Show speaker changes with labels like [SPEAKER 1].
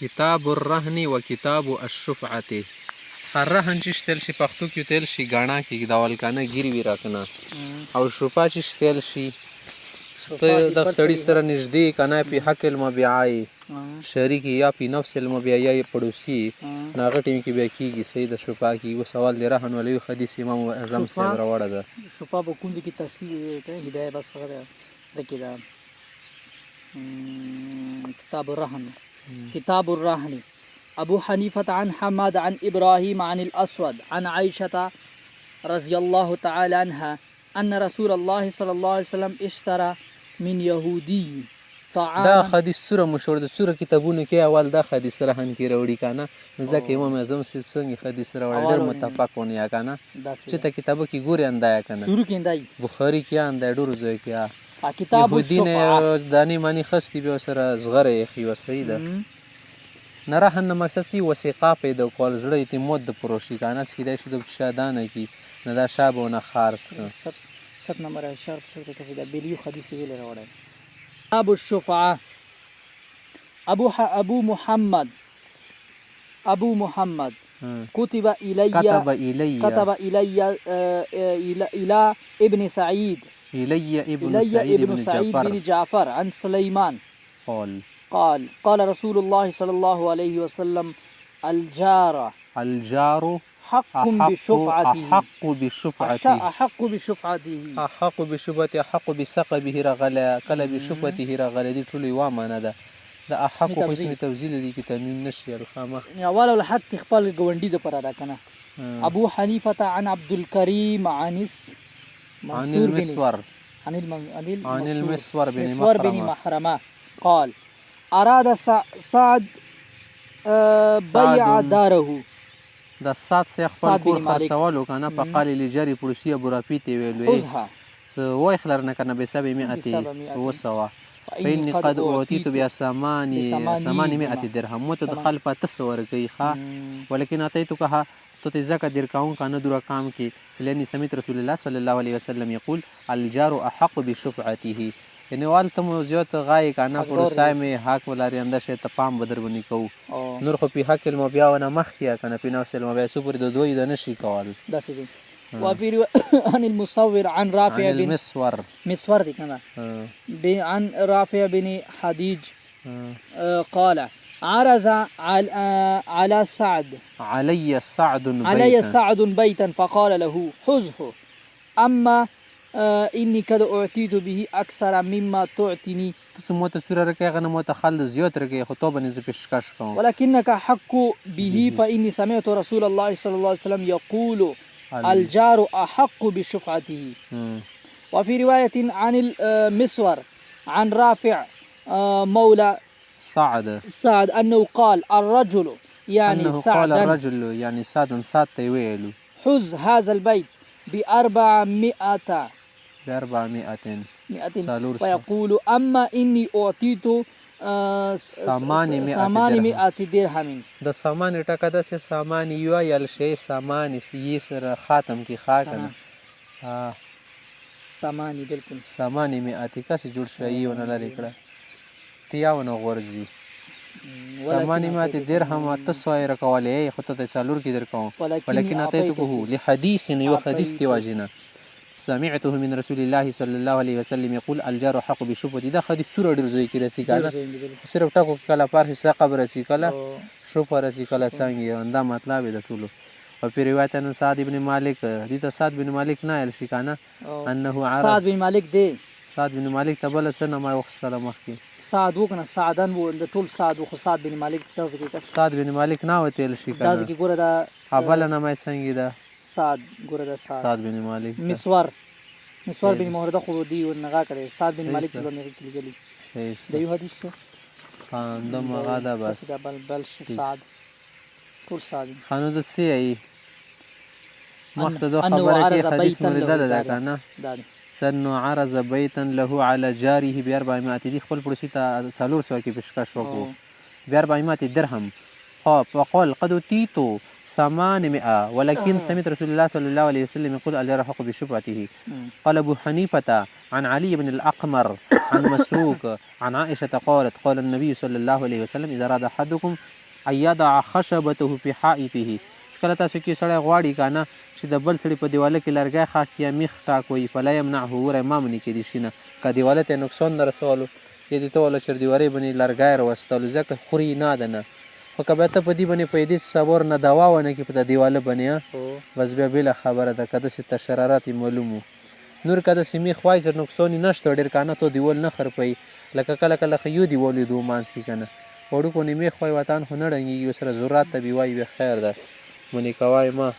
[SPEAKER 1] کتاب الرهن و کتاب الشفعة. الرهن چې شتل شي پښتو کې تل شي ګاڼه کې د ولکانه ګیروي راکنه او شفا چې شتل شي ته د سړي سره نږدې کنه په حق المبيعای شریک یا په نفس المبيعای پړوسی هغه ټیم کې بیا کېږي صحیح د شفا کې یو سوال دی رهن ولې حدیث امام اعظم صاحب راوړه ده
[SPEAKER 2] شفا به کوم کې تفسیر کوي هدايه بس غره د کده كتاب الرهن كتاب الرهن أبو حنيفة عن حماد عن إبراهيم عن الأسود عن عائشة رضي الله تعالى عنها أن رسول الله صلى الله عليه وسلم اشترى من يهودي طعاما.
[SPEAKER 1] دا حدیث سوره مشهور ده سوره کتابونو کې اول دا حدیث رهن کې راوړي کنه ځکه امام اعظم صاحب څنګه حدیث راوړي ډېر متفقون یا کنه چې ته کتابو کې ګوري اندایا کنه
[SPEAKER 2] سوره کې اندای
[SPEAKER 1] بخاری کې اندای ډور ځای کې
[SPEAKER 2] کتاب الشفعة
[SPEAKER 1] دانی معنی خستی به سره زغره یخي وسې ده نه رهن نه مقصد سی وثیقه پیدا کول زړه اعتماد د پروشي کنه چې دا شی د شادانه کې نه دا شابونه خارس
[SPEAKER 2] ست نمبر اشاره څه کسي دا بیلیو حدیث ویل راوړل كتاب الشفعة أبو محمد كتب إلي إلى ابن سعيد ابن سعيد بن جعفر عن سليمان قال رسول الله صلى الله عليه وسلم الجار حق بشفعته
[SPEAKER 1] أحق بسقبه رغلا كلا بشفعته رغلا دي ټول یو معنی ده د احق په اسم توزیل دي کې تنوین نشي الخامه
[SPEAKER 2] اول الحق خپل ګوندی د پر ادا کنه ابو حنیفه عن عبد الكريم عن
[SPEAKER 1] المسور
[SPEAKER 2] بن محرمه قال أراد سعد بيع داره
[SPEAKER 1] د سات سه خپل کور خرڅولو کنه په قال لجری پروسیه براپیته ویلو س وای خلر نه کنه به سبب میاتی وسوا فإن قد أوتيت بثمانمائة درهم متدخل په تصور کوي ښا ولكن اتيتك تتزكى دركاون كان دور كام كي سلني سمعت رسول الله صلى الله عليه وسلم يقول الجار أحق بشفعته یعنی والتم زیات غای کنه پروسای می حق ولري انده شه تپام بدر بنی کو نور خو په حق المبيع ونه مخکیا کنه په نفس المبيع سپر د دوی د نشي کول
[SPEAKER 2] داسې دي وفي عن المصور عن رافع بن مسور دي کنه عن رافع بن حديج قال عرض على
[SPEAKER 1] علي سعد
[SPEAKER 2] بيتا فقال له حزه أما إني قد أعطيت به أكثر مما تعطيني
[SPEAKER 1] تسموت سورة ركي غنى متخل زيوت ركي خطوبة نزل بشكاش كون
[SPEAKER 2] ولكنك حق به فإني سمعت رسول الله صلى الله عليه وسلم يقول الجار أحق بشفعته وفي رواية عن المسور عن رافع مولى سعد أنه قال الرجل يعني سعد
[SPEAKER 1] تيويلو
[SPEAKER 2] حز هذا البيت ب400 ويقول أما إني أعطيت 800 درهم
[SPEAKER 1] د سامان ټکا د سامان یو یل شی سامان سی سره خاتم کی خاکنه
[SPEAKER 2] سامان بالکل
[SPEAKER 1] 800 کس جوړ شوی ونه لري کړه تیاونه غورځي 800 درهم تسوي رکولې خو ته څلور کې درکوم ولكن اتيته لحديث یو حدیث دی واجنه سمعته من رسول الله صلى الله عليه وسلم يقول الجار حق بشفعته دا حدیث سوره ډیر ځای کې رسي کاله صرف ټکو کله پر حصہ قبر رسي کاله شفعه رسي کاله څنګه دا مطلب دی ټولو او په روایت ان سعد بن مالک دي ته سعد بن مالک نه ال شي کنه انه عرب
[SPEAKER 2] سعد بن مالک دی
[SPEAKER 1] سعد بن مالک تبل سنه ما وخصله مخکي
[SPEAKER 2] سعد وکنه سعدن و د ټول سعد خو سعد بن مالک تاسو کې
[SPEAKER 1] سعد بن مالک نه وته ال شي کنه
[SPEAKER 2] تاسو کې ګوره دا
[SPEAKER 1] اول نه مې څنګه دا
[SPEAKER 2] سعد ګوره دا
[SPEAKER 1] سعد بن مالک
[SPEAKER 2] مسور بن مهرده خو دی ورنغه کړي سعد بن مالک له نه کېږي د یو حدیث
[SPEAKER 1] خان د مغاده بس
[SPEAKER 2] دا بل سعد ټول سعد
[SPEAKER 1] خانو د سی ای مخته خبره کې حدیث مردل ده کنه سنو عرض بيتا له على جاره ب400 دي خپل پړسي ته 400 کې پیشکش وکړو ب400 درهم فقال قد أوتيت 800 ولكن سمعت رسول الله صلى الله عليه وسلم يقول الجار أحق بشفعته. قال أبو حنيفة عن علي بن الأقمر عن مسروق عن عائشة قالت قال النبي صلى الله عليه وسلم إذا أراد أحدكم أن يضع خشبته في حائطه، کله تاسو کې سړی غواړي که نه چې د بل سړي په دیواله کې لرګی خاک یا میخ ټاکوي فلا یمنعه وری ما منې کېدی شي نه، که دیواله ته یې نقصان نه رسولو یا دې ته والا چردیوارۍ باندې لرګی راوستلو ځکه خوري نه ده نه، خو که بیا ته په دې باندې په دې صبر نه دوا ونه کړي په د دیواله باندې بس بیا بېله خبره ده، که داسې تشرارات یې معلوم وو. نور که داسې میخ وایي سر نقصان یې نشته ډېر که نه تو دیوال نه خرپوي، لکه کله کله خو یو دیوال وي دوه منځ کې که نه وړوکو نه میخ وایي وطن خو نه ړنګېږي ورسره ضرورت ته بې وایي بیا خیر ده منې کوای ما